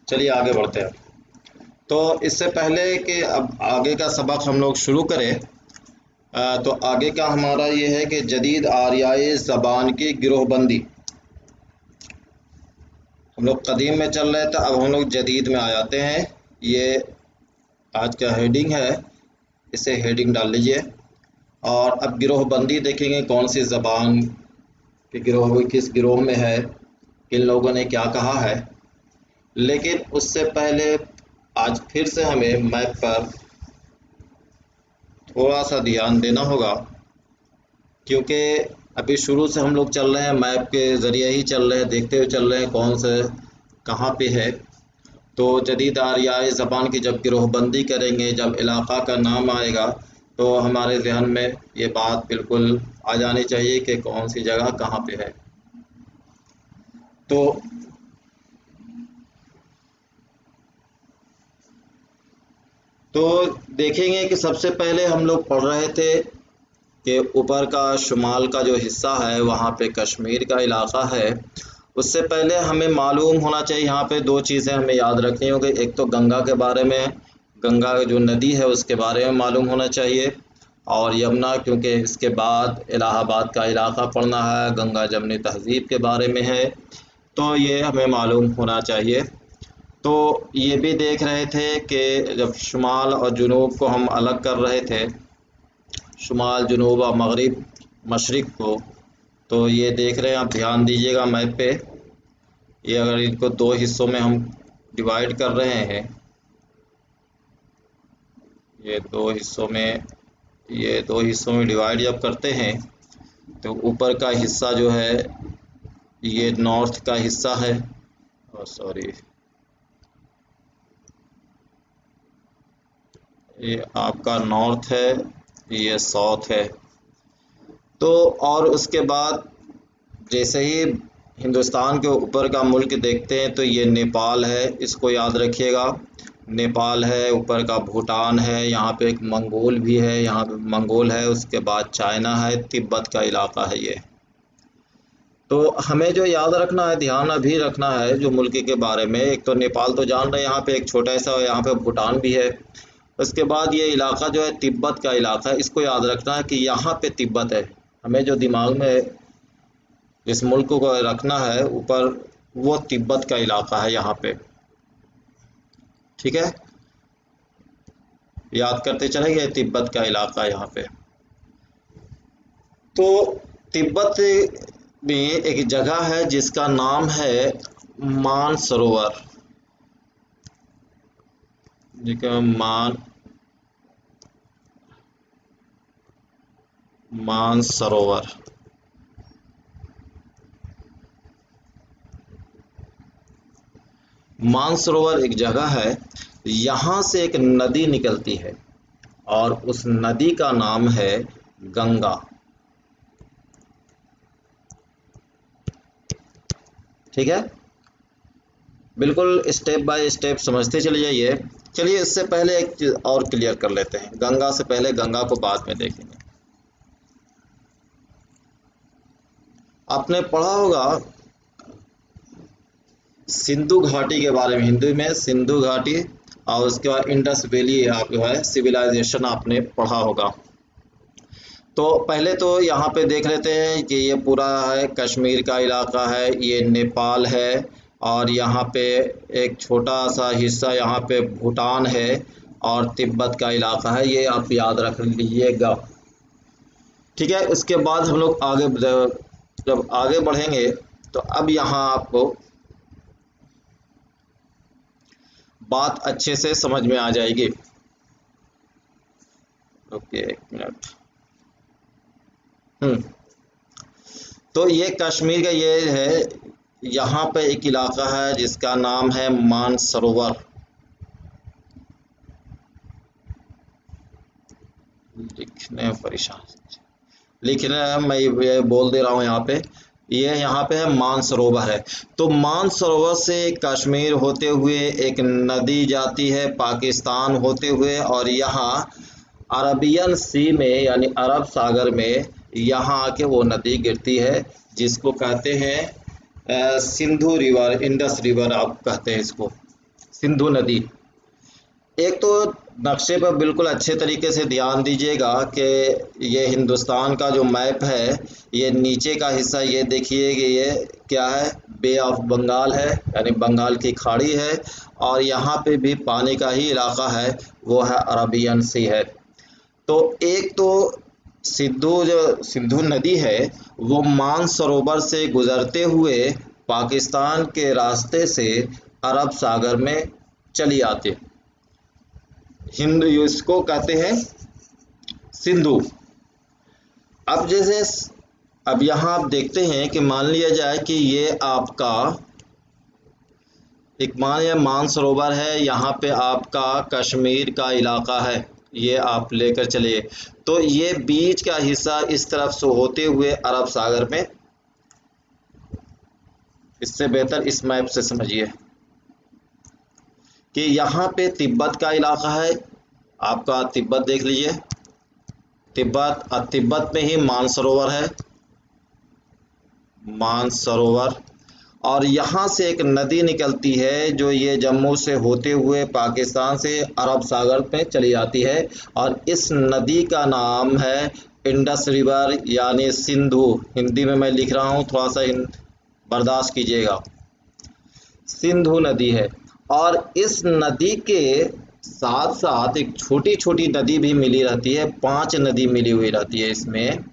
चलिए आगे बढ़ते हैं। तो इससे पहले कि अब आगे का सबक हम लोग शुरू करें, तो आगे का हमारा ये है कि जदीद आरियाई ज़बान की गिरोहबंदी। हम लोग कदीम में चल रहे थे, अब हम लोग जदीद में आ जाते हैं। ये आज का हेडिंग है, इसे हेडिंग डाल लीजिए। और अब गिरोहबंदी देखेंगे, कौन सी ज़बान की गिरोह किस गिरोह में है, किन लोगों ने क्या कहा है। लेकिन उससे पहले आज फिर से हमें मैप पर थोड़ा सा ध्यान देना होगा, क्योंकि अभी शुरू से हम लोग चल रहे हैं, मैप के ज़रिए ही चल रहे हैं, देखते हुए चल रहे हैं कौन से कहाँ पे है। तो जदीद आरियाई ज़बान की जब गिरोहबंदी करेंगे, जब इलाक़ा का नाम आएगा, तो हमारे जहन में ये बात बिल्कुल आ जानी चाहिए कि कौन सी जगह कहाँ पे है। तो देखेंगे कि सबसे पहले हम लोग पढ़ रहे थे कि ऊपर का शुमाल का जो हिस्सा है वहाँ पे कश्मीर का इलाक़ा है। उससे पहले हमें मालूम होना चाहिए, यहाँ पे दो चीज़ें हमें याद रखनी होगी। एक तो गंगा के बारे में, गंगा जो नदी है उसके बारे में मालूम होना चाहिए, और यमुना, क्योंकि इसके बाद इलाहाबाद का इलाक़ा पड़ना है, गंगा जमनी तहज़ीब के बारे में है, तो ये हमें मालूम होना चाहिए। तो ये भी देख रहे थे कि जब शुमाल और जुनूब को हम अलग कर रहे थे, शुमाल जुनूब और मगरिब मशरिक़ को, तो ये देख रहे हैं आप, ध्यान दीजिएगा मैप पे। ये अगर इनको दो हिस्सों में हम डिवाइड कर रहे हैं, ये दो हिस्सों में डिवाइड जब करते हैं, तो ऊपर का हिस्सा जो है ये नॉर्थ का हिस्सा है, सॉरी ये आपका नॉर्थ है, ये साउथ है। तो और उसके बाद जैसे ही हिंदुस्तान के ऊपर का मुल्क देखते हैं, तो ये नेपाल है, इसको याद रखिएगा। नेपाल है, ऊपर का भूटान है, यहाँ पे एक मंगोल भी है, यहाँ पे मंगोल है, उसके बाद चाइना है, तिब्बत का इलाका है ये। तो हमें जो याद रखना है, ध्यान अभी रखना है जो मुल्क के बारे में, एक तो नेपाल तो जान रहे हैं, यहाँ पे एक छोटा सा, यहाँ पे भूटान भी है। उसके बाद ये इलाका जो है तिब्बत का इलाका है, इसको याद रखना है कि यहाँ पे तिब्बत है। हमें जो दिमाग में जिस मुल्क को रखना है ऊपर, वो तिब्बत का इलाका है यहाँ पे, ठीक है। याद करते चलेंगे, तिब्बत का इलाका यहाँ पे। तो तिब्बत में एक जगह है जिसका नाम है मानसरोवर, मानसरोवर। मानसरोवर एक जगह है, यहाँ से एक नदी निकलती है और उस नदी का नाम है गंगा, ठीक है। बिल्कुल स्टेप बाय स्टेप समझते चले जाइए। चलिए इससे पहले एक चीज और क्लियर कर लेते हैं, गंगा से पहले, गंगा को बाद में देखेंगे। आपने पढ़ा होगा सिंधु घाटी के बारे में, हिंदी में सिंधु घाटी, और उसके बाद इंडस वैली आप जो है सिविलाइजेशन आपने पढ़ा होगा। तो पहले तो यहाँ पे देख लेते हैं कि ये पूरा है कश्मीर का इलाका है, ये नेपाल है, और यहाँ पे एक छोटा सा हिस्सा यहाँ पे भूटान है, और तिब्बत का इलाका है, ये आप याद रख लीजिएगा, ठीक है। इसके बाद हम लोग आगे जब आगे बढ़ेंगे, तो अब यहाँ आपको बात अच्छे से समझ में आ जाएगी। ओके, एक मिनट। तो ये कश्मीर का ये है, यहाँ पे एक इलाका है जिसका नाम है मानसरोवर। लिखने में परेशान, लिखने मैं ये बोल दे रहा हूँ यहाँ पे, ये यहाँ पे है मानसरोवर है। तो मानसरोवर से कश्मीर होते हुए एक नदी जाती है पाकिस्तान होते हुए, और यहाँ अरबियन सी में यानी अरब सागर में यहाँ आके वो नदी गिरती है, जिसको कहते हैं सिंधु रिवर, इंडस रिवर आप कहते हैं इसको, सिंधु नदी। एक तो नक्शे पर बिल्कुल अच्छे तरीके से ध्यान दीजिएगा कि ये हिंदुस्तान का जो मैप है, ये नीचे का हिस्सा ये देखिए कि ये क्या है, बे ऑफ बंगाल है, यानी बंगाल की खाड़ी है, और यहाँ पे भी पानी का ही इलाका है, वो है अरबियन सी है। तो एक तो सिंधु नदी है वो मानसरोवर से गुजरते हुए पाकिस्तान के रास्ते से अरब सागर में चली आती, हिंद इसको कहते हैं सिंधु। अब जैसे अब यहाँ आप देखते हैं कि मान लिया जाए कि ये आपका एक मानसरोवर है, यहाँ पे आपका कश्मीर का इलाका है, ये आप लेकर चलिए, तो ये बीच का हिस्सा इस तरफ से होते हुए अरब सागर में, इससे बेहतर इस मैप से समझिए कि यहाँ पे तिब्बत का इलाका है, आपका तिब्बत देख लीजिए, तिब्बत में ही मानसरोवर है, मानसरोवर, और यहाँ से एक नदी निकलती है जो ये जम्मू से होते हुए पाकिस्तान से अरब सागर में चली जाती है, और इस नदी का नाम है इंडस रिवर यानी सिंधु। हिंदी में मैं लिख रहा हूँ, थोड़ा सा बर्दाश्त कीजिएगा, सिंधु नदी है। और इस नदी के साथ साथ एक छोटी छोटी नदी भी मिली रहती है, 5 नदी मिली हुई रहती है इसमें,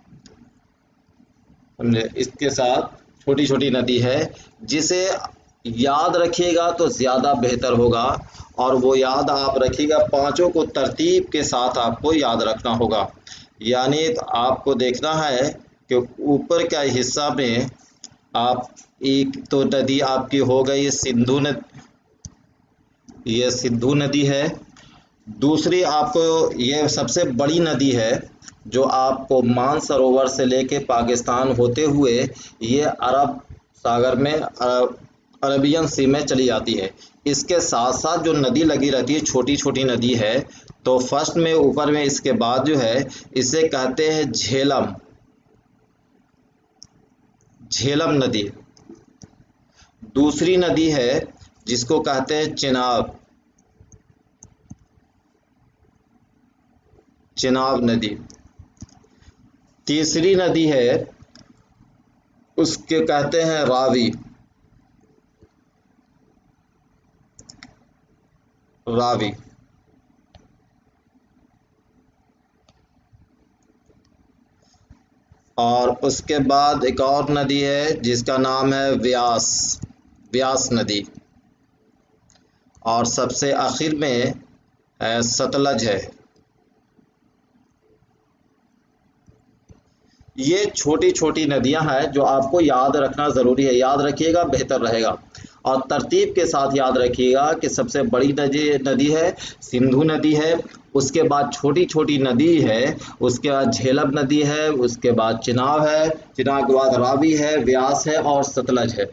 समझे, इसके साथ छोटी छोटी नदी है, जिसे याद रखिएगा तो ज़्यादा बेहतर होगा, और वो याद आप रखिएगा, पांचों को तरतीब के साथ आपको याद रखना होगा। यानी आपको देखना है कि ऊपर का हिस्सा में आप एक तो नदी आपकी हो गई सिंधु नदी, ये सिंधु नदी है। दूसरी आपको ये सबसे बड़ी नदी है जो आपको मानसरोवर से लेके पाकिस्तान होते हुए ये अरब सागर में अरबियन सी में चली जाती है। इसके साथ साथ जो नदी लगी रहती है, छोटी छोटी नदी है, तो फर्स्ट में ऊपर में इसके बाद जो है इसे कहते हैं झेलम, झेलम नदी। दूसरी नदी है जिसको कहते हैं चिनाब, चिनाब नदी। तीसरी नदी है उसके कहते हैं रावी, रावी। और उसके बाद एक और नदी है जिसका नाम है व्यास, व्यास नदी। और सबसे आखिर में सतलज है। ये छोटी छोटी नदियां हैं जो आपको याद रखना ज़रूरी है, याद रखिएगा बेहतर रहेगा, और तरतीब के साथ याद रखिएगा कि सबसे बड़ी नदी है सिंधु नदी है, उसके बाद छोटी छोटी नदी है, उसके बाद झेलम नदी है, उसके बाद चिनाब है, चिनाब के बाद रावी है, व्यास है और सतलज है।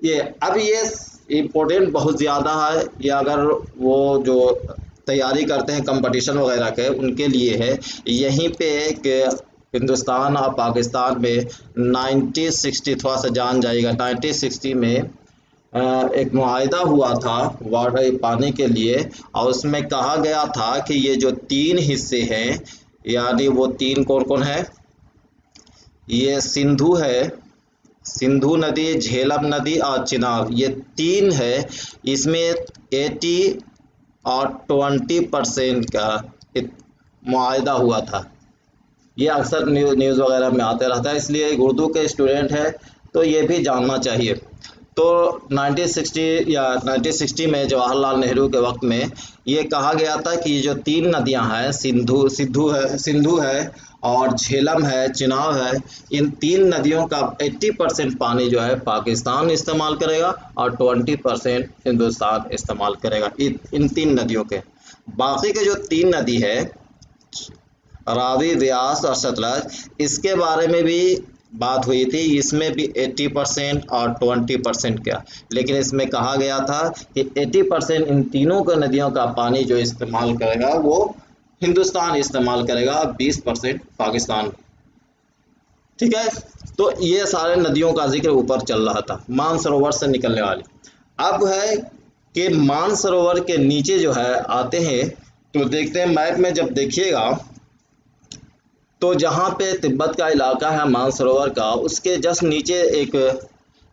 ये अब ये इम्पोर्टेंट बहुत ज़्यादा है, ये अगर वो जो तैयारी करते हैं कंपटीशन वगैरह के उनके लिए है। यहीं पे एक हिंदुस्तान और पाकिस्तान में 1960, थोड़ा सा जान जाएगा, 1960 में एक मुआहदा हुआ था वाटर पानी के लिए, और उसमें कहा गया था कि ये जो 3 हिस्से हैं, यानी वो 3 कौन कौन है, ये सिंधु है, सिंधु नदी, झेलम नदी और चिनाब, ये 3 है, इसमें 80 और 20% का मुआहदा हुआ था। ये अक्सर न्यूज़ वगैरह में आते रहता है, इसलिए उर्दू के स्टूडेंट है तो ये भी जानना चाहिए। तो 1960 में जवाहरलाल नेहरू के वक्त में ये कहा गया था कि ये जो 3 नदियां हैं, सिंधु है और झेलम है, चिनाब है, इन 3 नदियों का 80% पानी जो है पाकिस्तान इस्तेमाल करेगा और 20% हिंदुस्तान इस्तेमाल करेगा, इन 3 नदियों के। बाकी के जो 3 नदी है रावी, व्यास और सतलज, इसके बारे में भी बात हुई थी, इसमें भी 80% और 20% क्या, लेकिन इसमें कहा गया था कि 80% इन तीनों का नदियों का पानी जो इस्तेमाल करेगा वो हिंदुस्तान इस्तेमाल करेगा, 20% पाकिस्तान। ठीक है, तो ये सारे नदियों का जिक्र ऊपर चल रहा था, मानसरोवर से निकलने वाली। अब है कि मानसरोवर के नीचे जो है आते हैं तो देखते हैं मैप में जब देखिएगा तो जहाँ पे तिब्बत का इलाका है मानसरोवर का, उसके जस्ट नीचे एक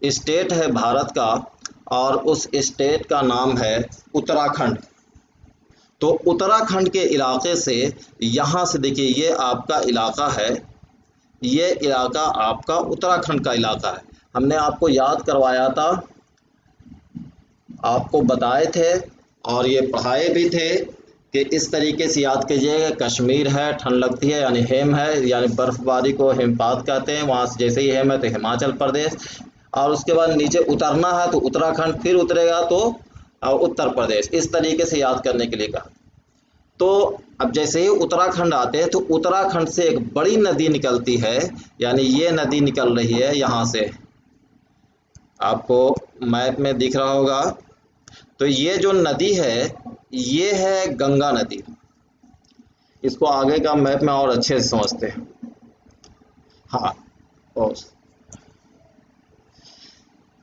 स्टेट है भारत का और उस स्टेट का नाम है उत्तराखंड। तो उत्तराखंड के इलाके से यहाँ से देखिए ये आपका इलाका है, ये इलाका आपका उत्तराखंड का इलाका है। हमने आपको याद करवाया था, आपको बताए थे और ये पढ़ाए भी थे कि इस तरीके से याद कीजिएगा। कश्मीर है, ठंड लगती है यानी हेम है, यानी बर्फबारी को हिमपात कहते हैं। वहाँ से जैसे ही हेम है तो हिमाचल प्रदेश, और उसके बाद नीचे उतरना है तो उत्तराखंड, फिर उतरेगा तो उत्तर प्रदेश। इस तरीके से याद करने के लिए कहा। तो अब जैसे ही उत्तराखंड आते हैं तो उत्तराखंड से एक बड़ी नदी निकलती है, यानी ये नदी निकल रही है यहाँ से, आपको मैप में दिख रहा होगा। तो ये जो नदी है ये है गंगा नदी। इसको आगे का मैप में और अच्छे से समझते हैं। हाँ, और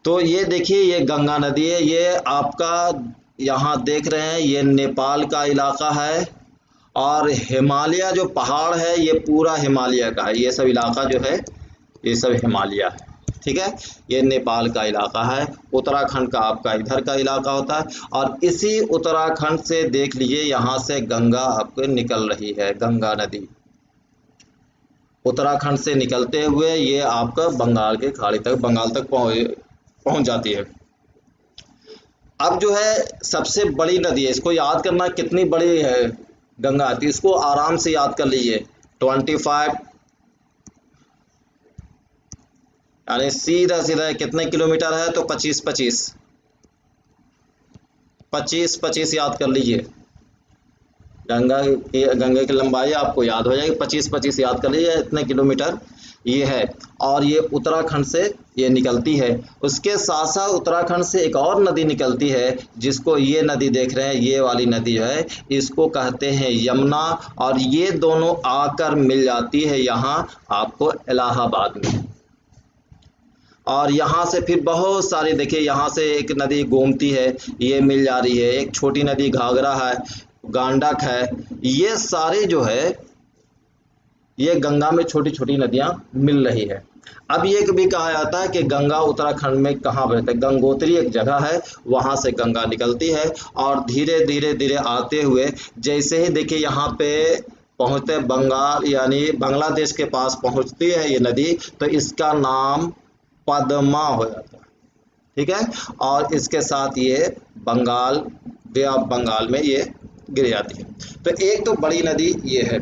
तो ये देखिए ये गंगा नदी है, ये आपका यहाँ देख रहे हैं ये नेपाल का इलाका है, और हिमालय जो पहाड़ है ये पूरा हिमालय का है। ये सब इलाका जो है ये सब हिमालय है, ठीक है। ये नेपाल का इलाका है, उत्तराखंड का आपका इधर का इलाका होता है। और इसी उत्तराखंड से देख लीजिए यहाँ से गंगा आपको निकल रही है, गंगा नदी उत्तराखंड से निकलते हुए ये आपका बंगाल के खाड़ी तक, बंगाल तक पहुंच जाती है। अब जो है सबसे बड़ी नदी है, इसको याद करना कितनी बड़ी है गंगा आती है, इसको आराम से याद कर लीजिए। 25 यानी सीधा सीधा कितने किलोमीटर है तो 25 याद कर लीजिए। गंगा की लंबाई आपको याद हो जाएगी, 25 याद कर लीजिए, इतने किलोमीटर ये है। और ये उत्तराखंड से ये निकलती है। उसके साथ साथ उत्तराखंड से एक और नदी निकलती है जिसको ये नदी देख रहे हैं, ये वाली नदी जो है इसको कहते हैं यमुना, और ये दोनों आकर मिल जाती है यहाँ आपको इलाहाबाद में। और यहाँ से फिर बहुत सारी देखिए, यहाँ से एक नदी गोमती है, ये मिल जा रही है, एक छोटी नदी घाघरा है, गांडक है, ये सारे जो है ये गंगा में छोटी छोटी नदियाँ मिल रही है। अब ये भी कहा जाता है कि गंगा उत्तराखंड में कहाँ बहती है, गंगोत्री एक जगह है, वहाँ से गंगा निकलती है और धीरे धीरे धीरे आते हुए जैसे ही देखिए यहाँ पे पहुँचते बंगाल यानी बांग्लादेश के पास पहुँचती है ये नदी, तो इसका नाम पद्मा हो जाता है, ठीक है। और इसके साथ ये बंगाल, बे ऑफ बंगाल में ये गिर जाती है। तो एक तो बड़ी नदी ये है,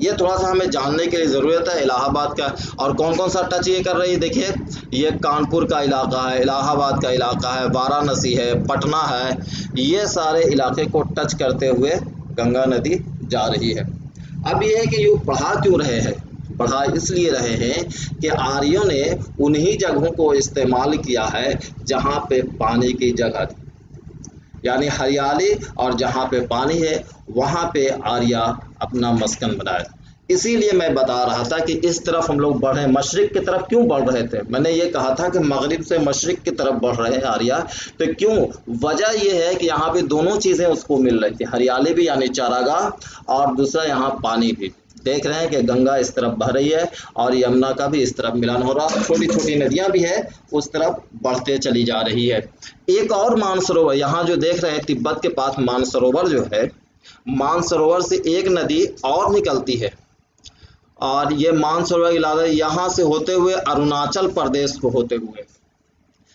ये थोड़ा सा हमें जानने के लिए ज़रूरत है इलाहाबाद का। और कौन कौन सा टच ये कर रही है, देखिए ये कानपुर का इलाका है, इलाहाबाद का इलाका है, वाराणसी है, पटना है, ये सारे इलाके को टच करते हुए गंगा नदी जा रही है। अब ये है कि ये बढ़ा क्यों रहे हैं, बढ़ा इसलिए रहे हैं कि आर्यों ने उन्हीं जगहों को इस्तेमाल किया है जहाँ पे पानी की जगह थी, यानी हरियाली, और जहाँ पे पानी है वहाँ पे आर्या अपना मस्कन बनाया। इसीलिए मैं बता रहा था कि इस तरफ हम लोग बढ़ रहे हैं, मशरिक की तरफ क्यों बढ़ रहे थे। मैंने ये कहा था कि मगरिब से मशरिक की तरफ बढ़ रहे हैं आर्या, तो क्यों, वजह ये है कि यहाँ पे दोनों चीज़ें उसको मिल रही थी, हरियाली भी यानी चारागाह, और दूसरा यहाँ पानी भी। देख रहे हैं कि गंगा इस तरफ बह रही है और यमुना का भी इस तरफ मिलन हो रहा है, छोटी छोटी नदियां भी है उस तरफ बढ़ते चली जा रही है। एक और मानसरोवर यहाँ जो देख रहे हैं तिब्बत के पास मानसरोवर जो है, मानसरोवर से एक नदी और निकलती है, और ये मानसरोवर इलाका यहाँ से होते हुए अरुणाचल प्रदेश को होते हुए,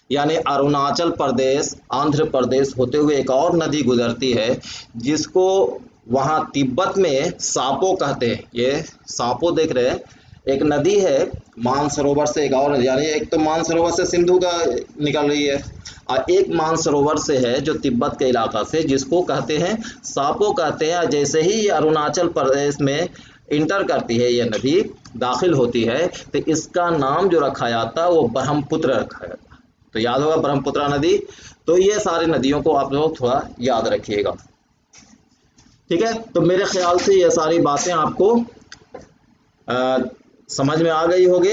यानी अरुणाचल प्रदेश आंध्र प्रदेश होते हुए एक और नदी गुजरती है जिसको वहाँ तिब्बत में सापो कहते हैं। ये सापो देख रहे हैं, एक नदी है मानसरोवर से एक और, यानी एक तो मानसरोवर से सिंधु का निकल रही है और एक मानसरोवर से है जो तिब्बत के इलाका से, जिसको कहते हैं सापो कहते हैं। जैसे ही ये अरुणाचल प्रदेश में इंटर करती है ये नदी, दाखिल होती है, तो इसका नाम जो रखा जाता है वो ब्रह्मपुत्र रखा जाता है। तो याद होगा ब्रह्मपुत्र नदी। तो ये सारी नदियों को आप लोग थोड़ा याद रखिएगा, ठीक है। तो मेरे ख्याल से ये सारी बातें आपको समझ में आ गई होगी।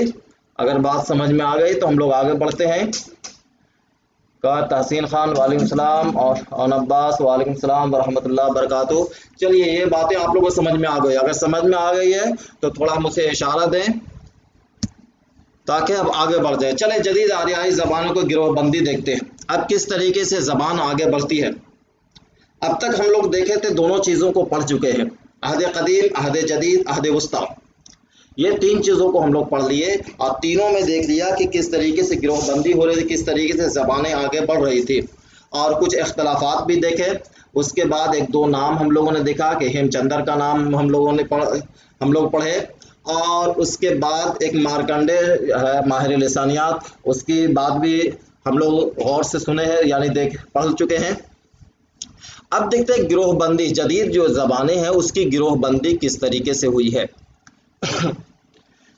अगर बात समझ में आ गई तो हम लोग आगे बढ़ते हैं। का तहसीन खान वालेकुम सलाम, और अब्बास वालेकुम सलाम वरहमतुल्लाह बरकातहू। चलिए ये बातें आप लोगों को समझ में आ गई, अगर समझ में आ गई है तो थोड़ा मुझे इशारा दें ताकि अब आगे बढ़ जाए। चले जदीद आरियाई ज़बानों को गिरोहबंदी देखते हैं, अब किस तरीके से ज़बान आगे बढ़ती है। अब तक हम लोग देखे थे दोनों चीज़ों को पढ़ चुके हैं, अहद कदीम, अहद जदीद, अहद वस्ता, ये तीन चीज़ों को हम लोग पढ़ लिए और तीनों में देख लिया कि किस तरीके से गिरोहबंदी हो रही थी, किस तरीके से ज़बानें आगे बढ़ रही थी, और कुछ इख्तलाफात भी देखे। उसके बाद एक दो नाम हम लोगों ने देखा कि हेमचंद्र का नाम हम लोग पढ़े, और उसके बाद एक मार्कंडे है माहिर लिसानियात, उसकी बात भी हम लोग गौर से सुने हैं, यानी देख पढ़ चुके हैं। अब देखते हैं गिरोहबंदी, जदीद जो ज़बानें हैं उसकी गिरोहबंदी किस तरीके से हुई है।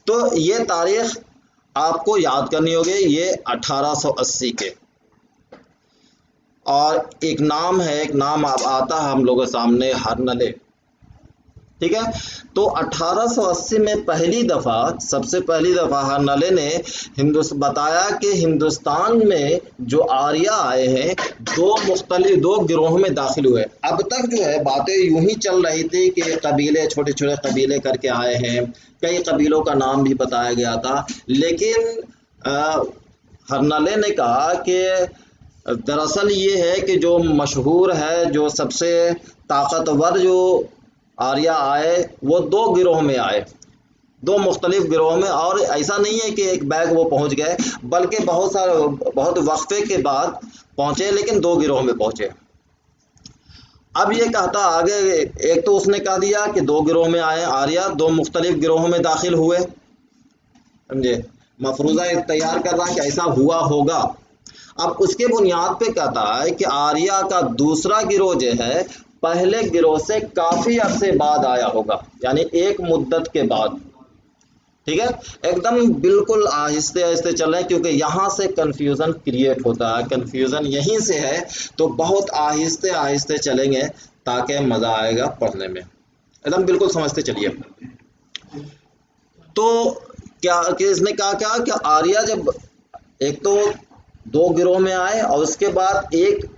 तो ये तारीख आपको याद करनी होगी, ये 1880 के, और एक नाम है, एक नाम आता है हम लोगों के सामने, हरनले, ठीक है। तो 1880 में सबसे पहली दफ़ा हरनले ने बताया कि हिंदुस्तान में जो आर्या आए हैं दो गिरोह में दाखिल हुए। अब तक जो है बातें यूं ही चल रही थी कि कबीले, छोटे छोटे कबीले करके आए हैं, कई कबीलों का नाम भी बताया गया था, लेकिन हरनले ने कहा कि दरअसल ये है कि जो मशहूर है, जो सबसे ताकतवर जो आर्या आए वो दो गिरोह में आए, दो मुख्तलिफ गिरोह में, और ऐसा नहीं है कि एक बैग वो पहुंच गए, बल्कि बहुत वक्फे के बाद पहुंचे, लेकिन दो गिरोह में पहुंचे। अब ये कहता आगे, एक तो उसने कह दिया कि दो गिरोह में आए आर्या, दो मुख्तलिफ गिरोह में दाखिल हुए, समझे, मफरूज़ा तैयार कर रहा कि ऐसा हुआ होगा। अब उसके बुनियाद पे कहता है कि आर्या का दूसरा गिरोह जो है पहले गिरोह से काफ़ी अरसे बाद आया होगा, यानी एक मुद्दत के बाद, ठीक है। एकदम बिल्कुल आहिस्ते आहिस्ते चल रहे हैं, क्योंकि यहाँ से कंफ्यूजन क्रिएट होता है, कंफ्यूजन यहीं से है, तो बहुत आहिस्ते आहिस्ते चलेंगे ताकि मज़ा आएगा पढ़ने में, एकदम बिल्कुल समझते चलिए। तो क्या कि इसने कहा क्या कि आर्या जब एक तो दो गिरोह में आए, और उसके बाद एक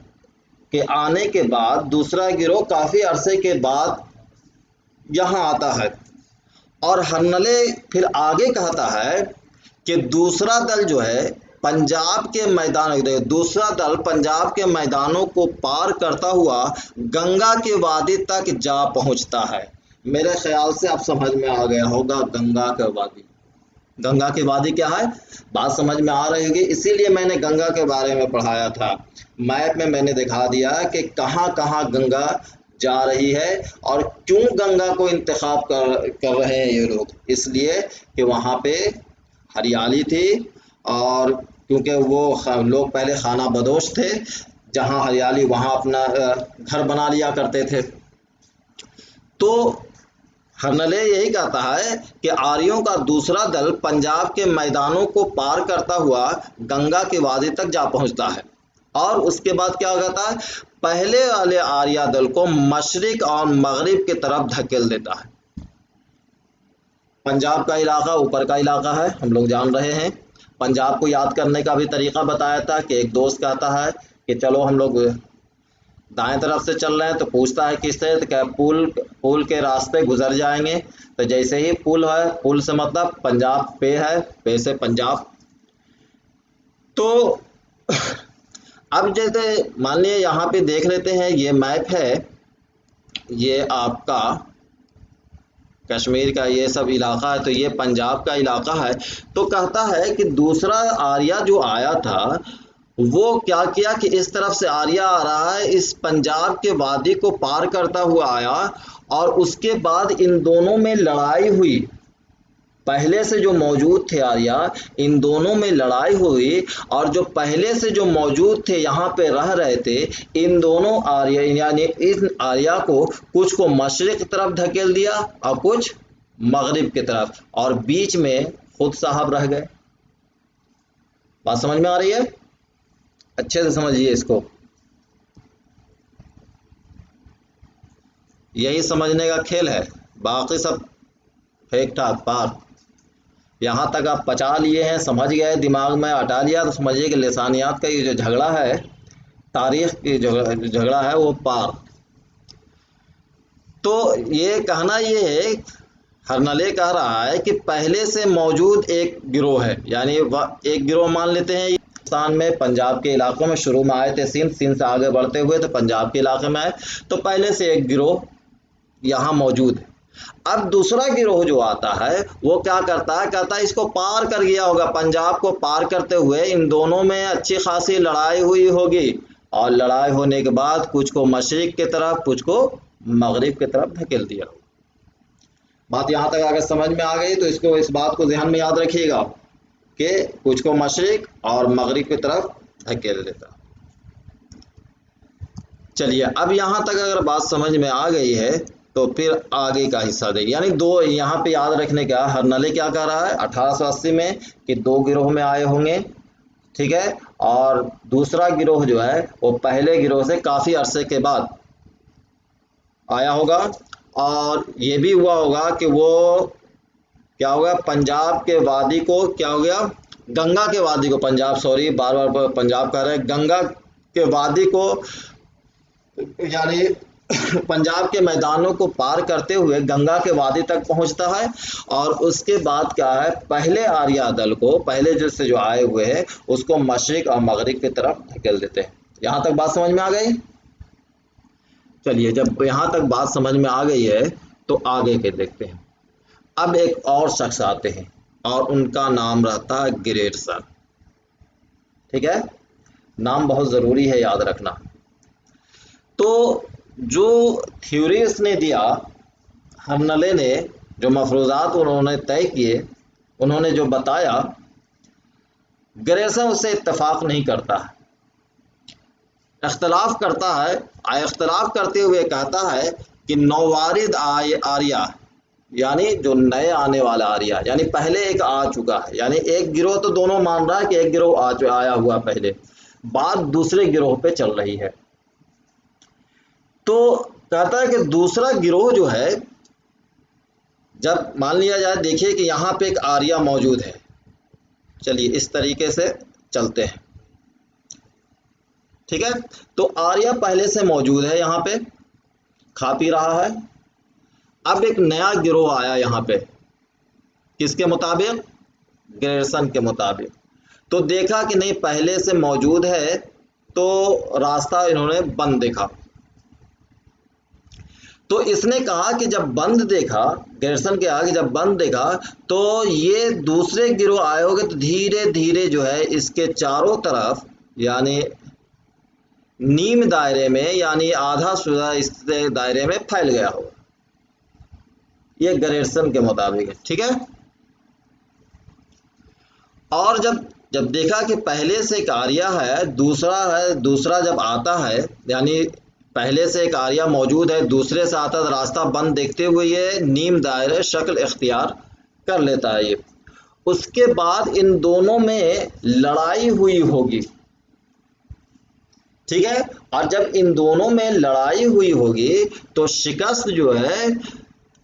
के आने के बाद दूसरा गिरोह काफ़ी अरसे के बाद यहाँ आता है, और हरनले फिर आगे कहता है कि दूसरा दल जो है पंजाब के दूसरा दल पंजाब के मैदानों को पार करता हुआ गंगा के वादी तक जा पहुंचता है। मेरे ख्याल से अब समझ में आ गया होगा गंगा के वादी, गंगा की वादी क्या है, बात समझ में आ रही होगी, इसीलिए मैंने गंगा के बारे में पढ़ाया था। मैप में मैंने दिखा दिया कि कहाँ कहाँ गंगा जा रही है, और क्यों गंगा को इंतखाब कर रहे हैं ये लोग, इसलिए कि वहाँ पे हरियाली थी, और क्योंकि वो लोग पहले खाना बदोश थे, जहाँ हरियाली वहाँ अपना घर बना लिया करते थे। तो हरनले यही कहता है कि आर्यों का दूसरा दल पंजाब के मैदानों को पार करता हुआ गंगा के वादी तक जा पहुंचता है, और उसके बाद क्या कहता है, पहले वाले आर्या दल को मशरिक और मगरिब की तरफ धकेल देता है। पंजाब का इलाका ऊपर का इलाका है, हम लोग जान रहे हैं। पंजाब को याद करने का भी तरीका बताया था कि एक दोस्त कहता है कि चलो हम लोग दाएं तरफ से चल रहे हैं, तो पूछता है किससे, तो क्या पुल के रास्ते गुजर जाएंगे, तो जैसे ही पुल है, पुल से मतलब पंजाब पे है, पे से पंजाब। तो अब जैसे मान लिया यहाँ पे देख लेते हैं, ये मैप है, ये आपका कश्मीर का ये सब इलाका है, तो ये पंजाब का इलाका है। तो कहता है कि दूसरा आर्या जो आया था वो क्या किया कि इस तरफ से आर्या आ रहा है, इस पंजाब के वादी को पार करता हुआ आया, और उसके बाद इन दोनों में लड़ाई हुई, पहले से जो मौजूद थे आर्या, इन दोनों में लड़ाई हुई, और जो पहले से जो मौजूद थे यहाँ पे रह रहे थे, इन दोनों आर्या यानी इन आर्या को कुछ को मशरिक की तरफ धकेल दिया और कुछ मगरिब की तरफ, और बीच में खुद साहब रह गए। बात समझ में आ रही है, अच्छे से समझिए इसको, यही समझने का खेल है, बाकी सब फेक ठाक पार। यहाँ तक आप पचा लिए हैं, समझ गए, दिमाग में हटा लिया, तो समझिए कि लिसानियात का ये जो झगड़ा है, तारीख की झगड़ा है, वो पार। तो ये कहना ये है, हरनले कह रहा है कि पहले से मौजूद एक गिरोह है, यानी एक गिरोह मान लेते हैं पाकिस्तान में पंजाब के इलाकों में, शुरू में आए थे सिंध से आगे बढ़ते हुए तो पंजाब के इलाके में आए, तो पहले से एक गिरोह यहाँ मौजूद है। अब दूसरा गिरोह जो आता है वो क्या करता है, कहता है इसको पार कर गया होगा, पंजाब को पार करते हुए इन दोनों में अच्छी खासी लड़ाई हुई होगी, और लड़ाई होने के बाद कुछ को मशरिक की तरफ, कुछ को मगरिब की तरफ धकेल दिया। बात यहाँ तक अगर समझ में आ गई तो इसको, इस बात को ध्यान में याद रखिएगा कि कुछ को मशरिक और मगरिब की तरफ धकेल देता। चलिए, अब यहाँ तक अगर बात समझ में आ गई है तो फिर आगे का हिस्सा देखिए, यानी दो यहाँ पे याद रखने का, हरनले क्या कह रहा है 1880 में कि दो गिरोह में आए होंगे, ठीक है, और दूसरा गिरोह जो है वो पहले गिरोह से काफी अरसे के बाद आया होगा, और ये भी हुआ होगा कि वो क्या होगा, पंजाब के वादी को, क्या हो गया, गंगा के वादी को, पंजाब, सॉरी बार बार पंजाब कह रहे हैं, गंगा के वादी को, यानी पंजाब के मैदानों को पार करते हुए गंगा के वादी तक पहुंचता है, और उसके बाद क्या है, पहले आर्या दल को, पहले जिससे जो आए हुए हैं उसको मशरिक और मगरिब की तरफ धकेल देते हैं। यहाँ तक बात समझ में आ गई? चलिए, जब यहाँ तक बात समझ में आ गई है तो आगे के देखते हैं। अब एक और शख्स आते हैं और उनका नाम रहता है ग्रेयर्सन, ठीक है, नाम बहुत जरूरी है याद रखना। तो जो थ्योरी इसने दिया, हरनले ने जो मफरूजात उन्होंने तय किए, उन्होंने जो बताया, ग्रेयर्सन उससे इत्तेफाक नहीं करता है, इख्तलाफ करता है। इख्तलाफ करते हुए कहता है कि नौवारिद आर्या, यानी जो नए आने वाला आर्या, यानी पहले एक आ चुका है, यानी एक गिरोह तो दोनों मान रहा है कि एक गिरोह आया हुआ पहले, बात दूसरे गिरोह पे चल रही है। तो कहता है कि दूसरा गिरोह जो है, जब मान लिया जाए, देखिए कि यहाँ पे एक आर्या मौजूद है, चलिए इस तरीके से चलते हैं, ठीक है, तो आर्या पहले से मौजूद है, यहाँ पे खा पी रहा है। अब एक नया गिरोह आया यहाँ पे, किसके मुताबिक, ग्रेयर्सन के मुताबिक, तो देखा कि नहीं पहले से मौजूद है, तो रास्ता इन्होंने बंद देखा। तो इसने कहा कि जब बंद देखा, ग्रेयर्सन के आगे जब बंद देखा, तो ये दूसरे गिरोह आए होंगे, तो धीरे धीरे जो है इसके चारों तरफ, यानी नीम दायरे में, यानी आधा सुधा इस दायरे में फैल गया होगा, ये ग्रेयर्सन के मुताबिक है, ठीक है। और जब देखा कि पहले से एक आर्या है, दूसरा जब आता है, यानी पहले से एक आर्या मौजूद है, दूसरे से आता है, रास्ता बंद देखते हुए ये नीम दायरे शक्ल इख्तियार कर लेता है ये। उसके बाद इन दोनों में लड़ाई हुई होगी, ठीक है, और जब इन दोनों में लड़ाई हुई होगी तो शिकस्त जो है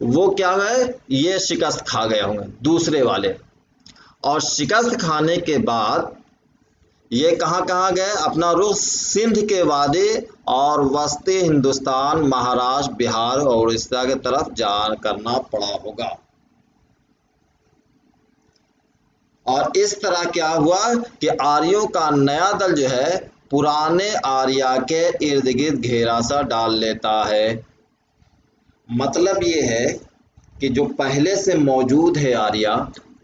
वो क्या है, ये शिकस्त खा गए होंगे दूसरे वाले, और शिकस्त खाने के बाद ये कहाँ गए, अपना रुख सिंध के वादे और वस्ती हिंदुस्तान, महाराष्ट्र, बिहार और उड़ीसा के तरफ करना पड़ा होगा। और इस तरह क्या हुआ कि आर्यों का नया दल जो है पुराने आर्या के इर्द गिर्द घेरा सा डाल लेता है। मतलब ये है कि जो पहले से मौजूद है आर्या,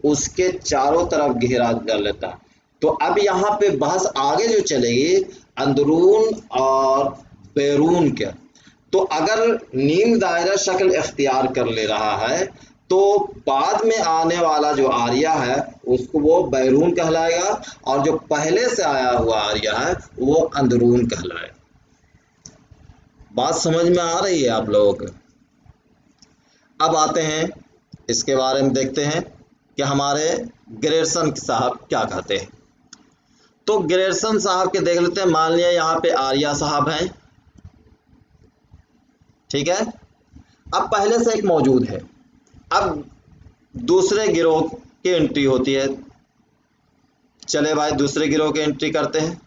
उसके चारों तरफ घेरा डाल लेता है। तो अब यहाँ पे बहस आगे जो चलेगी अंदरून और बैरून के, तो अगर नीम दायरा शक्ल इख्तियार कर ले रहा है तो बाद में आने वाला जो आर्या है उसको वो बैरून कहलाएगा, और जो पहले से आया हुआ आर्या है वो अंदरून कहलाएगा। बात समझ में आ रही है आप लोगों को? अब आते हैं इसके बारे में, देखते हैं कि हमारे ग्रेयर्सन साहब क्या कहते हैं। तो ग्रेयर्सन साहब के देख लेते हैं। मान लिया यहाँ पे आर्या साहब हैं, ठीक है, अब पहले से एक मौजूद है, अब दूसरे गिरोह की एंट्री होती है। चले भाई दूसरे गिरोह की एंट्री करते हैं।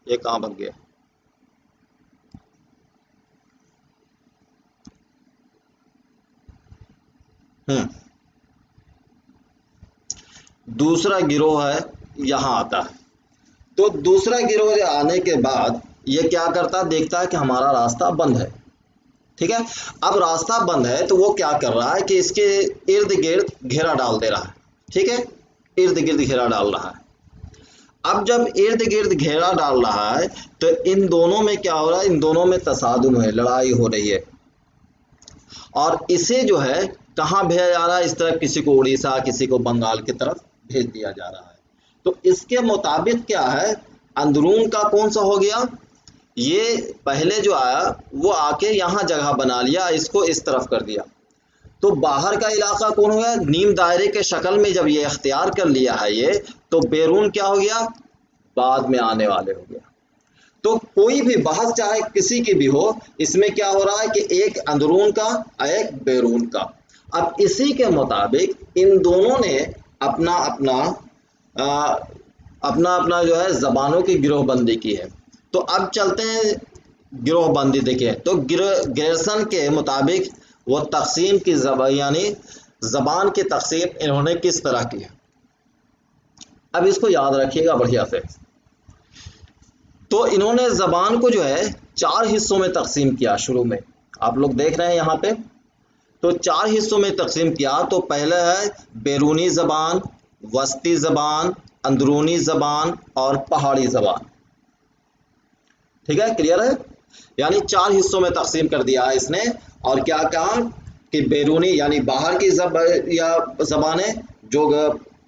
ये कहाँ बन गया? दूसरा गिरोह है, यहाँ आता है। तो दूसरा गिरोह आने के बाद ये क्या करता है, देखता है कि हमारा रास्ता बंद है। ठीक है, अब रास्ता बंद है तो वो क्या कर रहा है कि इसके इर्द गिर्द घेरा डाल दे रहा है। ठीक है, इर्द गिर्द घेरा डाल रहा है। अब जब इर्द गिर्द घेरा डाल रहा है तो इन दोनों में क्या हो रहा है, इन दोनों में तसादुम है, लड़ाई हो रही है। और इसे जो है कहाँ भेजा जा रहा है, इस तरफ किसी को उड़ीसा, किसी को बंगाल की तरफ भेज दिया जा रहा है। तो इसके मुताबिक क्या है, अंदरून का कौन सा हो गया, ये पहले जो आया वो आके यहाँ जगह बना लिया, इसको इस तरफ कर दिया। तो बाहर का इलाका कौन हो गया, नीम दायरे के शक्ल में जब ये अख्तियार कर लिया है ये, तो बैरून क्या हो गया, बाद में आने वाले हो गया। तो कोई भी बहस चाहे किसी की भी हो, इसमें क्या हो रहा है कि एक अंदरून का, एक बैरून का। अब इसी के मुताबिक इन दोनों ने अपना अपना जो है ज़बानों की गिरोहबंदी की है। तो अब चलते हैं गिरोहबंदी देखें। तो ग्रेसन के मुताबिक वो तकसीम की यानी ज़बान की तकसीम इन्होंने किस तरह की है, अब इसको याद रखिएगा बढ़िया से। तो इन्होंने ज़बान को जो है 4 हिस्सों में तकसीम किया। शुरू में आप लोग देख रहे हैं यहाँ पे, तो 4 हिस्सों में तकसीम किया। तो पहले है बैरूनी ज़बान, वस्ती ज़बान, अंदरूनी ज़बान और पहाड़ी ज़बान। ठीक है, क्लियर है, यानी 4 हिस्सों में तकसीम कर दिया है इसने। और क्या कहा कि बैरूनी यानी बाहर की ज़बानें जो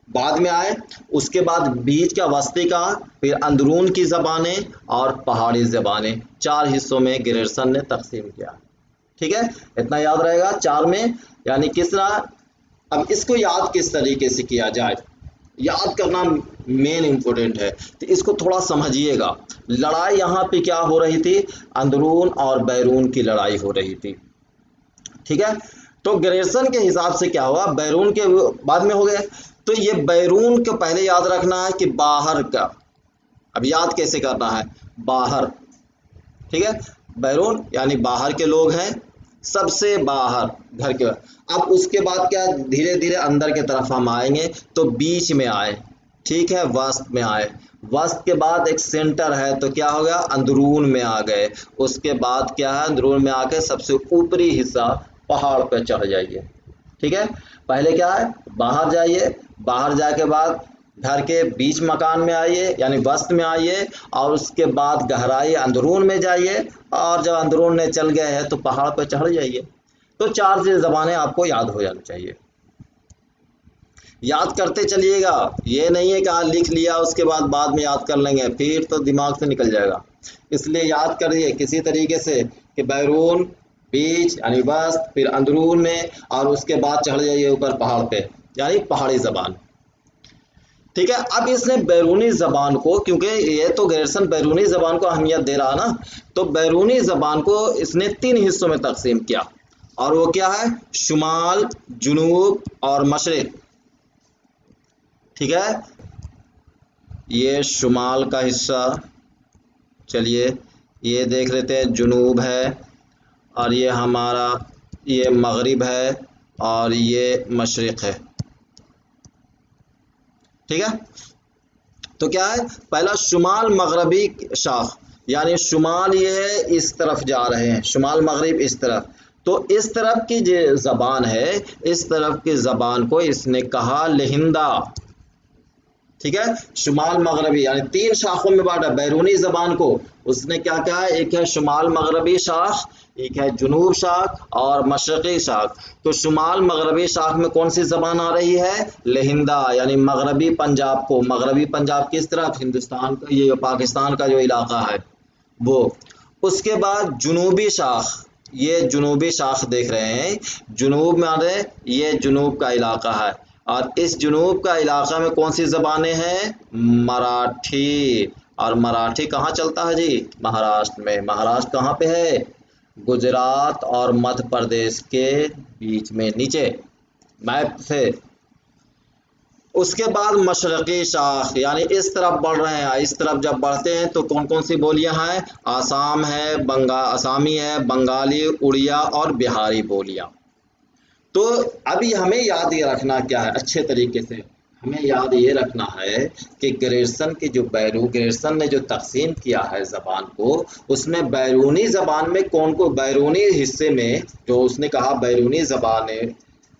बाद में आए, उसके बाद बीच का वस्ती का, फिर अंदरून की ज़बानें और पहाड़ी ज़बानें, 4 हिस्सों में ग्रेसन ने तकसीम किया। ठीक है, इतना याद रहेगा 4 में, यानी किस तरह। अब इसको याद किस तरीके से किया जाए, याद करना मेन इंपॉर्टेंट है, तो इसको थोड़ा समझिएगा। लड़ाई यहाँ पे क्या हो रही थी, अंदरून और बैरून की लड़ाई हो रही थी। ठीक है, तो ग्रेसन के हिसाब से क्या हुआ, बैरून के बाद में हो गया। तो ये बैरून को पहले याद रखना है कि बाहर का। अब याद कैसे करना है, बाहर। ठीक है, बैरून यानी बाहर के लोग हैं, सबसे बाहर घर के। अब उसके बाद क्या, धीरे धीरे अंदर की तरफ हम आएंगे, तो बीच में आए। ठीक है, वस्त में आए, वस्त के बाद एक सेंटर है, तो क्या हो गया, अंदरून में आ गए। उसके बाद क्या है, अंदरून में आके सबसे ऊपरी हिस्सा पहाड़ पर चढ़ जाइए। ठीक है, पहले क्या है, बाहर जाइए, बाहर जाके बाद घर के बीच मकान में आइए यानी वस्त में आइए, और उसके बाद गहराई अंदरून में जाइए, और जब अंदरून में चल गए हैं तो पहाड़ पर चढ़ जाइए। तो 4 ज़बानें आपको याद हो जानी चाहिए, याद करते चलिएगा। ये नहीं है कि आज लिख लिया उसके बाद में याद कर लेंगे, फिर तो दिमाग से निकल जाएगा। इसलिए याद करिए किसी तरीके से कि बैरून, बीच यानी वस्त, फिर अंदरून में, और उसके बाद चढ़ जाइए ऊपर पहाड़ पे, यानी पहाड़ी ज़बान। ठीक है, अब इसने बैरूनी ज़बान को, क्योंकि ये तो ग्रेसन बैरूनी ज़बान को अहमियत दे रहा ना, तो बैरूनी ज़बान को इसने 3 हिस्सों में तकसीम किया। और वो क्या है, शुमाल, जुनूब और मशरिक। ठीक है, ये शुमाल का हिस्सा, चलिए ये देख लेते हैं, जुनूब है, और ये हमारा ये मगरिब है, और ये मशरिक है। ठीक है, तो क्या है, पहला शुमाल मगरबी शाख, यानी शुमाल ये है, इस तरफ जा रहे हैं, शुमाल मगरिब इस तरफ। तो इस तरफ की जो ज़बान है, इस तरफ की ज़बान को इसने कहा लहिंदा। ठीक है, शुमाल मगरबी यानी 3 शाखों में बांटा बैरूनी ज़बान को। उसने क्या कहा, एक है शुमाल मगरबी शाख, एक है जुनूब शाख और मशरक़ी शाख। तो शुमाल मगरबी शाख में कौन सी ज़बान आ रही है, लहिंदा, यानी मगरबी पंजाब को। मगरबी पंजाब किस तरफ, हिंदुस्तान का, ये पाकिस्तान का जो इलाका है वो। उसके बाद जुनूबी शाख, ये जुनूबी शाख देख रहे हैं, जुनूब में आ रहे, ये जुनूब का इलाका है। और इस जुनूब का इलाका में कौन सी ज़बानें हैं, मराठी। और मराठी कहाँ चलता है जी, महाराष्ट्र में। महाराष्ट्र कहाँ पे है, गुजरात और मध्य प्रदेश के बीच में, नीचे मैप से। उसके बाद मशरक़ी शाख, यानी इस तरफ बढ़ रहे हैं, इस तरफ जब बढ़ते हैं तो कौन कौन सी बोलियां हैं? आसाम है, आसामी है, बंगाली, उड़िया और बिहारी बोलियां। तो अभी हमें याद ये रखना क्या है, अच्छे तरीके से हमें याद ये रखना है कि ग्रेसन की जो ग्रेसन ने जो तकसीम किया है ज़बान को, उसमें बैरूनी ज़बान में बैरूनी हिस्से में जो उसने कहा बैरूनी ज़बानें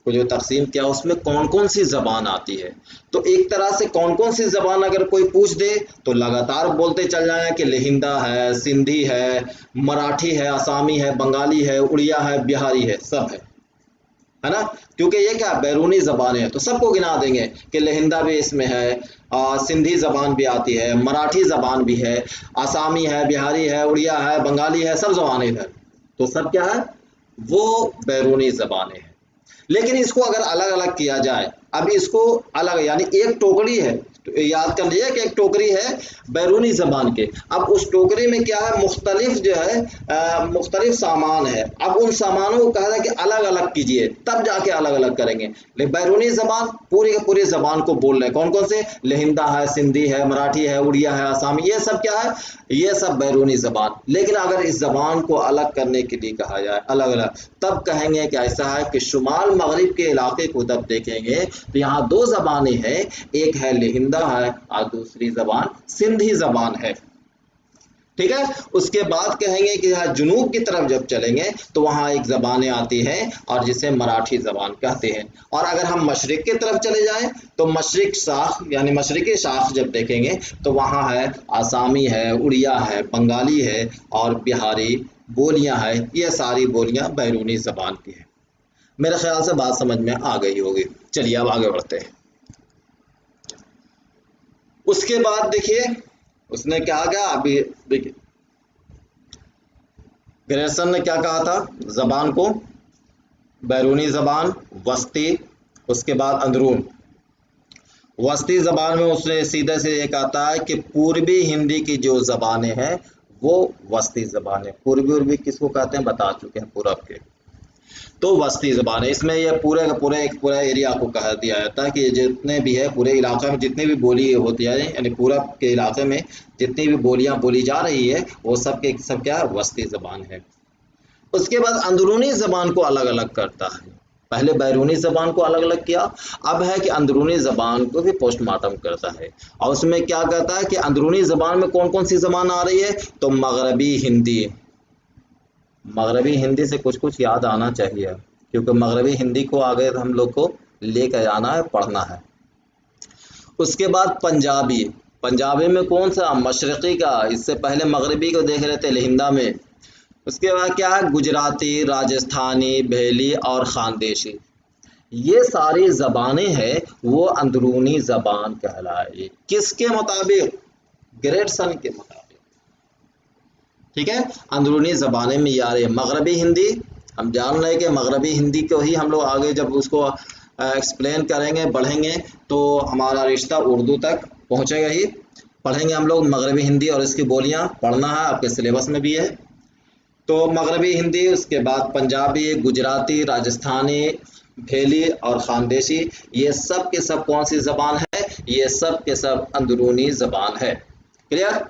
को जो तकसीम किया उसमें कौन कौन सी ज़बान आती है। तो एक तरह से कौन कौन सी ज़बान अगर कोई पूछ दे तो लगातार बोलते चल जाएं कि लहिंदा है, सिंधी है, मराठी है, आसामी है, बंगाली है, उड़िया है, बिहारी है, सब है ना। क्योंकि ये क्या बैरूनी ज़बानें हैं तो सबको गिना देंगे कि लहिंदा भी इसमें है, सिंधी ज़बान भी आती है, मराठी ज़बान भी है, आसामी है, बिहारी है, उड़िया है, बंगाली है, सब ज़बानें इधर। तो सब क्या है? वो बैरूनी ज़बानें हैं। लेकिन इसको अगर अलग अलग किया जाए, अब इसको अलग यानी एक टोकरी है, तो याद कर लीजिए कि एक टोकरी है बैरूनी ज़बान के। अब उस टोकरी में क्या है, मुख्तलिफ जो है मुख्तलिफ सामान है। अब उन सामानों को कहा है कि अलग अलग कीजिए, तब जाके अलग अलग करेंगे। लेकिन बैरूनी ज़बान पूरी के पूरी ज़बान को बोल रहे हैं, कौन कौन से? लहिंदा है, सिंधी है, मराठी है, उड़िया है, आसामी, ये सब क्या है? ये सब बैरूनी ज़बान। लेकिन अगर इस ज़बान को अलग करने के लिए कहा जाए अलग अलग, तब कहेंगे कि ऐसा है कि शुमाल मगरिब के इलाके को तब देखेंगे तो यहाँ दो ज़बानें हैं, एक है लहिंदा है और दूसरी ज़बान सिंधी ज़बान है। ठीक है। उसके बाद कहेंगे कि यहाँ जुनूब की तरफ जब चलेंगे तो वहाँ एक ज़बानें आती हैं और जिसे मराठी ज़बान कहते हैं। और अगर हम मशरिक की तरफ चले जाएं तो मशरिक शाख यानी मशरिकी शाख जब देखेंगे तो वहाँ है आसामी है, उड़िया है, बंगाली है और बिहारी बोलियां हैं। ये सारी बोलियां बैरूनी ज़बान की हैं। मेरे ख्याल से बात समझ में आ गई होगी। चलिए अब आगे बढ़ते हैं। उसके बाद देखिए उसने क्या कहा, अभी देखिए ग्रेसन ने क्या कहा था, ज़बान को बैरूनी ज़बान, वस्ती, उसके बाद अंदरून। वस्ती ज़बान में उसने सीधे से ये कहता है कि पूर्वी हिंदी की जो ज़बानें हैं वो वस्ती ज़बानें। पूर्वी उर्वी किसको कहते हैं बता चुके हैं, पूरब के, तो वस्ती ज़बान है। इसमें यह पूरे का पूरा एक पूरा एरिया को कह दिया जाता है कि जितने भी है पूरे इलाके में जितनी भी बोली होती है, यानी पूरब के इलाके में जितनी भी बोलियां बोली जा रही है वो सब के सब क्या है, वस्ती ज़बान है। उसके बाद अंदरूनी ज़बान को अलग अलग करता है। पहले बैरूनी ज़बान को अलग अलग किया, अब है कि अंदरूनी ज़बान को भी पोस्टमार्टम करता है। और उसमें क्या कहता है कि अंदरूनी ज़बान में कौन कौन सी ज़बान आ रही है, तो मगरबी हिंदी। मगरबी हिंदी से कुछ कुछ याद आना चाहिए क्योंकि मगरबी हिंदी को आगे हम लोग को लेकर जाना है, पढ़ना है। उसके बाद पंजाबी। पंजाबी में कौन सा, मशरक़ी का, इससे पहले मगरबी को देख रहे थे लहिंदा में। उसके बाद क्या है, गुजराती, राजस्थानी, भेली और खानदेशी। ये सारी ज़बानें हैं वो अंदरूनी ज़बान कहलाए। किसके मुताबिक, ग्रेसन के मुताबिक। ठीक है, अंदरूनी ज़बानें में यार मगरबी हिंदी, हम जान रहे हैं कि मगरबी हिंदी को ही हम लोग आगे जब उसको एक्सप्लेन करेंगे बढ़ेंगे तो हमारा रिश्ता उर्दू तक पहुंचेगा ही। पढ़ेंगे हम लोग मगरबी हिंदी और इसकी बोलियां, पढ़ना है, आपके सिलेबस में भी है। तो मगरबी हिंदी, उसके बाद पंजाबी, गुजराती, राजस्थानी, भेली और खानदेशी, ये सब के सब कौन सी ज़बान है, ये सब के सब अंदरूनी ज़बान है। क्लियर।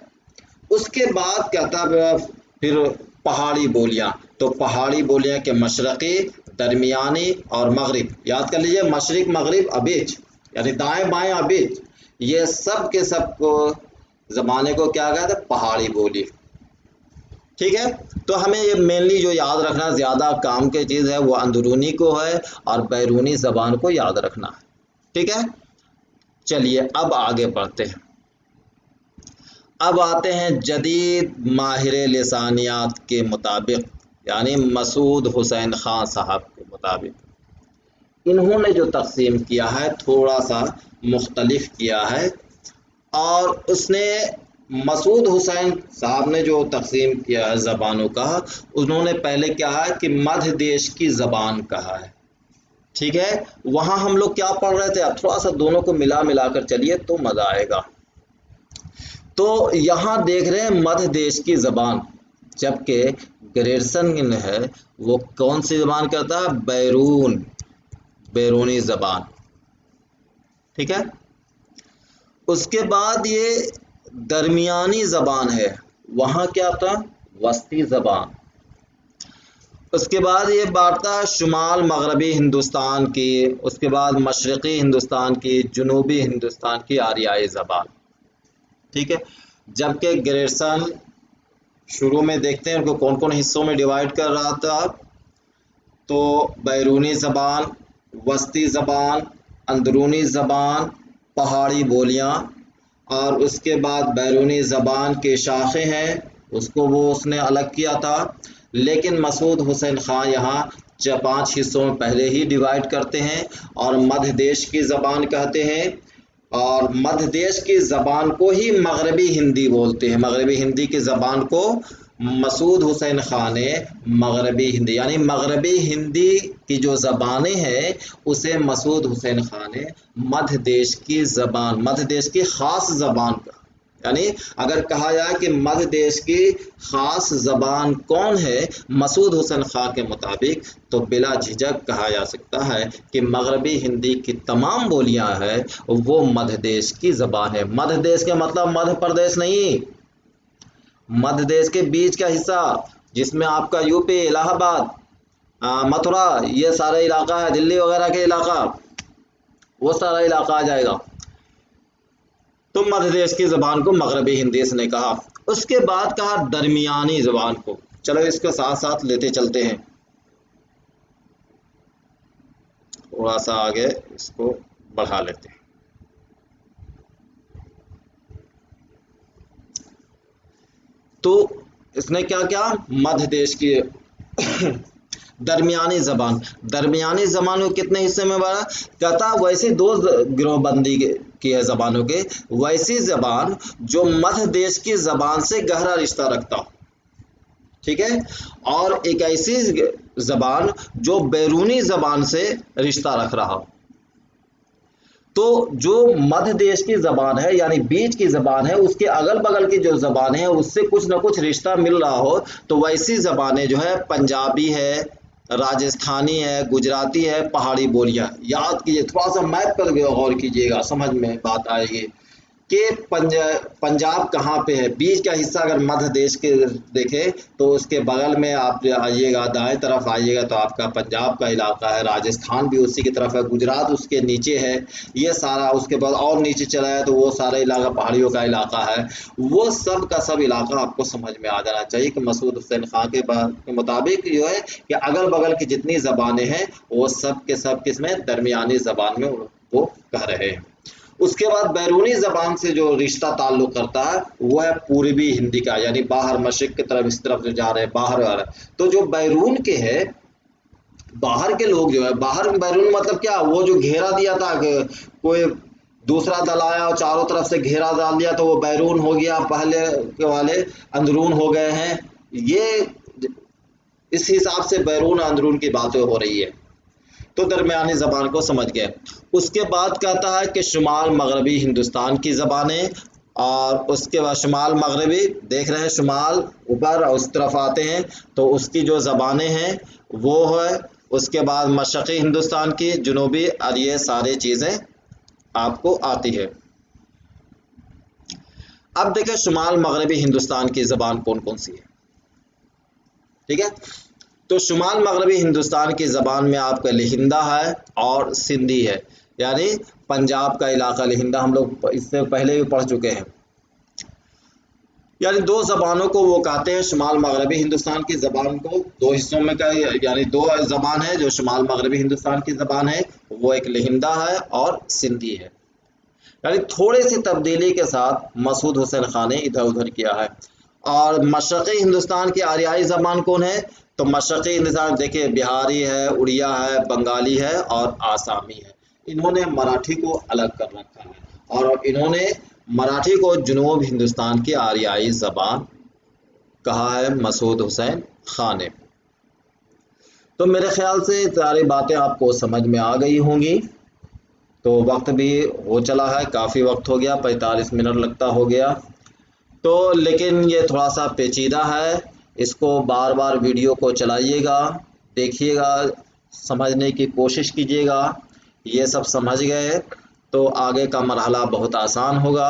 उसके बाद कहता है फिर पहाड़ी बोलियां। तो पहाड़ी बोलियां के मशरक़ी, दरमियानी और मगरिब। याद कर लीजिए, मशरिक, मगरिब, अबीच, यानी दाएं बाएं अबीच, ये सब के सब को ज़माने को क्या कहते हैं, पहाड़ी बोली। ठीक है। तो हमें ये मेनली जो याद रखना ज़्यादा काम की चीज़ है वो अंदरूनी को है और बैरूनी ज़बान को याद रखना है। ठीक है। चलिए अब आगे बढ़ते हैं। अब आते हैं जदीद माहिर लिसानियात के मुताबिक, यानी मसूद हुसैन ख़ान साहब के मुताबिक। इन्होंने जो तकसीम किया है थोड़ा सा मुख्तलिफ किया है। और उसने मसूद हुसैन साहब ने जो तकसीम किया है ज़बानों का, उन्होंने पहले क्या है कि मध्य देश की ज़बान कहा है। ठीक है। वहाँ हम लोग क्या पढ़ रहे थे, अब थोड़ा सा दोनों को मिला कर चलिए तो मज़ा आएगा। तो यहाँ देख रहे हैं मध्य देश की ज़बान, जबकि ग्रेसन है वो कौन सी ज़बान कहता है, बैरूनी ज़बान। ठीक है। उसके बाद ये दरमियानी ज़बान है, वहाँ क्या था, वस्ती ज़बान। उसके बाद ये बांटता है शुमाल मगरबी हिंदुस्तान की, उसके बाद मशरक़ी हिंदुस्तान की, जनूबी हिंदुस्तान की आरियाई ज़बान, ठीक है। जबकि ग्रेसन शुरू में देखते हैं उनको कौन कौन हिस्सों में डिवाइड कर रहा था, तो बैरूनी ज़बान, वस्ती ज़बान, अंदरूनी ज़बान, पहाड़ी बोलियाँ, और उसके बाद बैरूनी ज़बान के शाखे हैं उसको वो उसने अलग किया था। लेकिन मसूद हुसैन ख़ान यहाँ 5 हिस्सों में पहले ही डिवाइड करते हैं और मध्य देश की ज़बान कहते हैं, और मध्य देश की ज़बान को ही मगरबी हिंदी बोलते हैं। मगरबी हिंदी की ज़बान को मसूद हुसैन ख़ान ने मगरबी हिंदी, यानी मगरबी हिंदी की जो ज़बानें हैं उसे मसूद हुसैन ख़ान ने मध्य देश की ज़बान, मध्य देश की ख़ास ज़बान का, यानी अगर कहा जाए कि मध्य देश की ख़ास ज़बान कौन है मसूद हुसैन ख़ान के मुताबिक, तो बिला झिझक कहा जा सकता है कि मगरबी हिंदी की तमाम बोलियां हैं वो मध्य देश की ज़बान है। मध्य देश के मतलब मध्य प्रदेश नहीं, मध्य देश के बीच का हिस्सा जिसमें आपका यूपी, इलाहाबाद, मथुरा, ये सारा इलाका है, दिल्ली वगैरह के इलाका, वो सारा इलाका आ जाएगा। तो मध्य देश की ज़बान को मगरबी हिंदी इसने कहा। उसके बाद कहा दरमियानी ज़बान को। चलो इसके साथ साथ लेते चलते हैं, थोड़ा सा आगे इसको बढ़ा लेते हैं। तो इसने क्या किया, मध्य देश की दरमियानी ज़बान, दरमियानी ज़बान को कितने हिस्से में बांटा, कहता वैसे 2 गिरोहबंदी की है ज़बानों के, वैसी ज़बान जो मध्य देश की ज़बान से गहरा रिश्ता रखता हो, ठीक है, और एक ऐसी ज़बान जो बैरूनी ज़बान से रिश्ता रख रहा हो। तो जो मध्य देश की ज़बान है यानी बीच की ज़बान है, उसके अगल बगल की जो ज़बान है उससे कुछ ना कुछ रिश्ता मिल रहा हो, तो वैसी ज़बानें जो है पंजाबी है, राजस्थानी है, गुजराती है, पहाड़ी बोलियां। याद कीजिए, थोड़ा सा मैप पर गौर कीजिएगा, समझ में बात आएगी कि पंजाब कहाँ पे है। बीच का हिस्सा अगर मध्य देश के देखें तो उसके बगल में आप आइएगा, दाएं तरफ आइएगा तो आपका पंजाब का इलाका है, राजस्थान भी उसी की तरफ है, गुजरात उसके नीचे है, ये सारा, उसके बाद और नीचे चला है तो वो सारा इलाका पहाड़ियों का इलाका है। वो सब का सब इलाका आपको समझ में आ जाना चाहिए कि मसूद हुसैन खान के मुताबिक जो है कि अगल बगल की जितनी ज़बानें हैं वो सब के सब किसमें, दरमियानी ज़बान में वो कह रहे हैं। उसके बाद बैरूनी ज़बान से जो रिश्ता ताल्लुक़ करता है वो है पूर्वी हिंदी का, यानी बाहर मशरिक़ की तरफ, इस तरफ जो जा रहे हैं बाहर आ रहे हैं। तो जो बैरून के है, बाहर के लोग जो है, बाहर बैरून मतलब क्या, वो जो घेरा दिया था, कोई दूसरा दल आया और चारों तरफ से घेरा डाल दिया तो वो बैरून हो गया, पहले के वाले अंदरून हो गए हैं। ये इस हिसाब से बैरून अंदरून की बातें हो रही है। तो दरमियानी ज़बान को समझ गए। उसके बाद कहता है कि शुमाल मगरबी हिंदुस्तान की ज़बानें, और उसके बाद शुमाल मगरबी देख रहे हैं, शुमाल ऊपर उस तरफ आते हैं तो उसकी जो ज़बानें हैं वो है। उसके बाद मशरक़ी हिंदुस्तान की, जनूबी, और ये सारी चीज़ें आपको आती है। अब देखें शुमाल मगरबी हिंदुस्तान की ज़बान कौन कौन सी है, ठीक है। तो शुमाल मगरबी हिंदुस्तान की ज़बान में आपका लहिंदा है और सिंधी है, यानी पंजाब का इलाका लहिंदा, हम लोग इससे पहले भी पढ़ चुके हैं। यानी 2 ज़बानों को वो कहते हैं शुमाल मगरबी हिंदुस्तान की ज़बान को 2 हिस्सों में का, यानी 2 ज़बान है जो शुमाल मगरबी हिंदुस्तान की ज़बान है, वो एक लहिंदा है और सिंधी है। यानी थोड़ी सी तब्दीली के साथ मसूद हुसैन खान ने इधर उधर किया है। और मशरक़ी हिंदुस्तान की आरियाई ज़बान कौन है, तो मशरक़ी हिंदुस्तान देखिए बिहारी है, उड़िया है, बंगाली है और आसामी है। इन्होंने मराठी को अलग कर रखा है और इन्होंने मराठी को जनूब हिंदुस्तान की आरियाई ज़बान कहा है मसूद हुसैन खान ने। तो मेरे ख्याल से सारी बातें आपको समझ में आ गई होंगी। तो वक्त भी हो चला है, काफ़ी वक्त हो गया, 45 मिनट लगता हो गया। तो लेकिन ये थोड़ा सा पेचीदा है, इसको बार बार वीडियो को चलाइएगा, देखिएगा, समझने की कोशिश कीजिएगा। ये सब समझ गए तो आगे का मरहला बहुत आसान होगा।